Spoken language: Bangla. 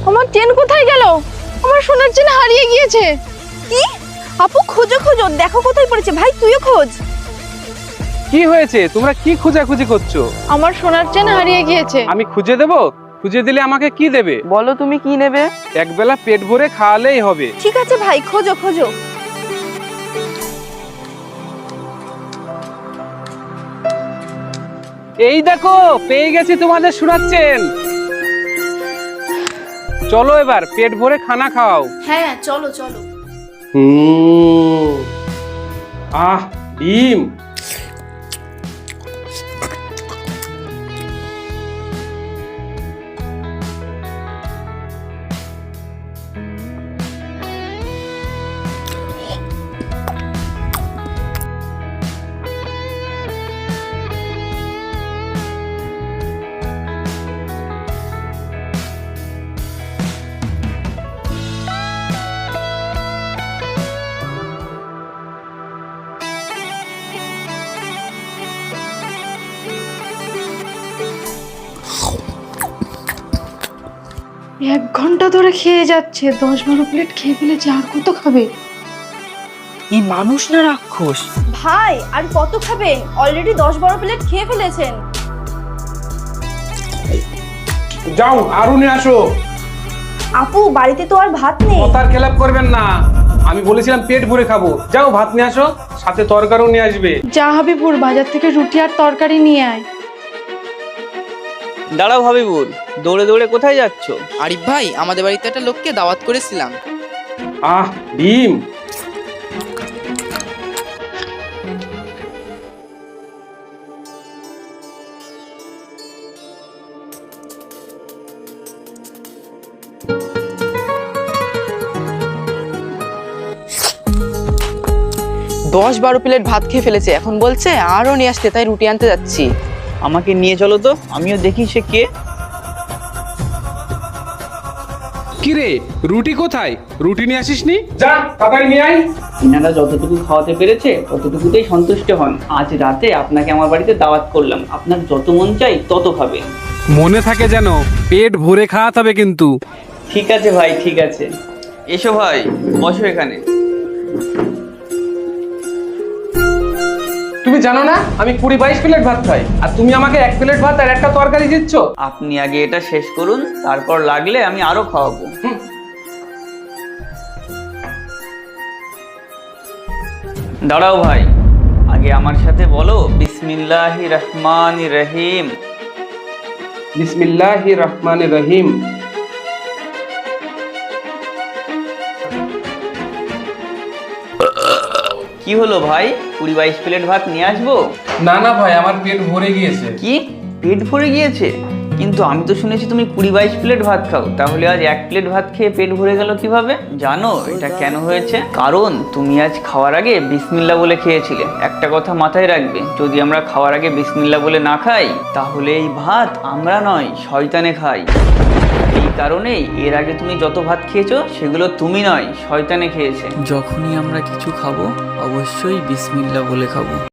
আমার চেন কোথায় গেল? আমার সোনার চেন হারিয়ে গিয়েছে। কি? আপু খোঁজো খোঁজো, দেখো কোথায় পড়েছে। ভাই তুইও খোঁজ। কি হয়েছে? তোমরা কি খোঁজাখুঁজি করছো? আমার সোনার চেন হারিয়ে গিয়েছে। আমি খুঁজে দেবো? খুঁজে দিলে আমাকে কি দেবে? বলো তুমি কি নেবে? একবেলা পেট ভরে খাওয়ালেই হবে। ঠিক আছে ভাই, খোঁজো খোঁজো। এই দেখো, পেয়ে গেছি তোমাদের শোনাচ্ছেন। চলো এবার পেট ভরে খানা খাও। হ্যাঁ চলো চলো। আহ, ডিম। এক ঘন্টা ধরে খেয়ে যাচ্ছে, 10-12 প্লেট খেয়ে ফেলেছে, আর কত খাবে? এই মানুষ না রাক্ষস? ভাই আর কত খাবেন? অলরেডি 10-12 প্লেট খেয়ে ফেলেছেন। যাও আরো নিয়ে আসো। আপু বাড়িতে তো আর ভাত নেই। কথার খেলাপ করবেন না। আমি বলেছিলাম পেট ভরে খাবো। যাও ভাত নিয়ে আসো, সাথে তরকারিও নিয়ে আসবে। যা হাবিবুর, বাজার থেকে রুটি আর তরকারি নিয়ে আয়। দাঁড়াও হাবিবুর, দৌড়ে দৌড়ে কোথায় যাচ্ছ? আরিফ ভাই, আমাদের বাড়িতে একটা লোককে দাওয়াত করেছিলাম। আহ, ডিম। দশ 12 প্লেট ভাত খেয়ে ফেলেছে, এখন বলছে আরো নিয়ে আসতে, তাই রুটি আনতে যাচ্ছি। আমাকে নিয়ে চলো তো, আমিও দেখি সে কে। কিরে, রুটি কোথায়? রুটি নিয়ে আসিসনি? যা তাড়াতাড়ি নিয়ে আয়। এনারা যতটুকু খাওয়াতে পেরেছে ততটুকুতেই সন্তুষ্ট হন। আজ রাতে আপনাকে আমার বাড়িতে দাওয়াত করলাম, আপনার যত মন চাই তত খাবে। মনে থাকে যেন, পেট ভরে খাওয়াতে হবে কিন্তু। ঠিক আছে ভাই, ঠিক আছে। এসো ভাই, বসো এখানে। তুমি জানো না আমি 20-22 প্লেট ভাত খাই, আর তুমি আমাকে 1 প্লেট ভাত আর একটা তরকারি দিচ্ছ? আপনি আগে এটা শেষ করুন, তারপর লাগলে আমি আরো খাওয়াবো। দাঁড়াও ভাই, আগে আমার সাথে বলো বিসমিল্লাহির রহমানির রহিম। বিসমিল্লাহির রহমানির রহিম। কি হলো ভাই, 20-22 প্লেট ভাত নিয়ে আসবো? না না ভাই, আমার পেট ভরে গিয়েছে। কি, পেট ভরে গিয়েছে? কিন্তু আমি তো শুনেছি তুমি 20-22 প্লেট ভাত খাও, তাহলে আজ 1 প্লেট ভাত খেয়ে পেট ভরে গেল কিভাবে? জানো এটা কেন হয়েছে? কারণ তুমি আজ খাওয়ার আগে বিসমিল্লাহ বলে খেয়েছিলে। একটা কথা মাথায় রাখবে, যদি আমরা খাওয়ার আগে বিসমিল্লাহ বলে না খাই, তাহলে এই ভাত আমরা নয় শয়তানে খাই। এই কারণেই এর আগে তুমি যত ভাত খেয়েছো সেগুলো তুমি নয় শয়তানে খেয়েছে। যখনই আমরা কিছু খাবো অবশ্যই বিসমিল্লাহ বলে খাবো।